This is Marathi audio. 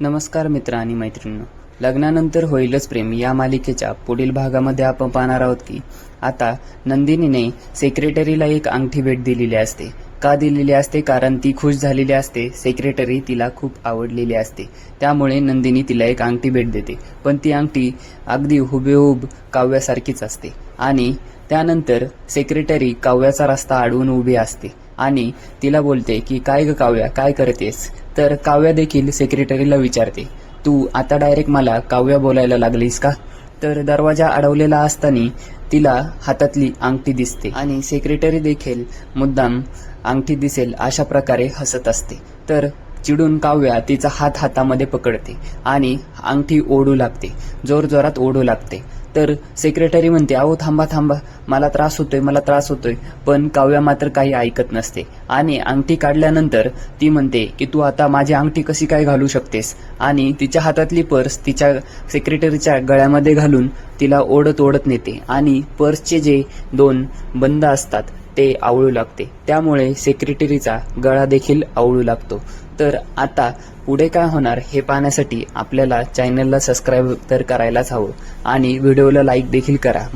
नमस्कार मित्र आणि मैत्रिणींनो, लग्नानंतर होईलच प्रेम या मालिकेच्या पुढील भागामध्ये आपण पाहणार आहोत की आता नंदिनीने सेक्रेटरीला एक अंगठी भेट दिलेली असते. का दिलेली असते? कारण ती खुश झालेली असते. सेक्रेटरी तिला खूप आवडलेली असते, त्यामुळे नंदिनी तिला एक अंगठी भेट देते. पण ती अंगठी अगदी हुबेहूब काव्यासारखीच असते. आणि त्यानंतर सेक्रेटरी काव्याचा रस्ता अडवून उभी असते आणि तिला बोलते की काय ग काव्या, काय करतेस? तर काव्या देखील सेक्रेटरीला विचारते, तू आता डायरेक्ट मला काव्या बोलायला लागलीस का? तर दरवाजा अडवलेला असताना तिला हातातली अंगठी दिसते आणि सेक्रेटरी देखील मुद्दाम अंगठी दिसेल अशा प्रकारे हसत असते. तर चिडून काव्या तिचा हात हातामध्ये पकडते आणि अंगठी ओढू लागते, जोरजोरात ओढू लागते. तर सेक्रेटरी म्हणते, अहो थांबा थांबा, मला त्रास होतोय. पण काव्या मात्र काही ऐकत नसते आणि अंगठी काढल्यानंतर ती म्हणते की तू आता माझी अंगठी कशी काय घालू शकतेस? आणि तिच्या हातातली पर्स तिच्या सेक्रेटरीच्या गळ्यामध्ये घालून तिला ओढत नेते आणि पर्सचे जे 2 बंद असतात ते आवळू लागते. त्यामुळे सेक्रेटरीचा गळा देखील आवळू लागतो. तर आता पुढे काय होणार हे पाहण्यासाठी आपल्याला चॅनलला सबस्क्राईब तर करायलाच हवं आणि व्हिडिओला लाईक देखील करा.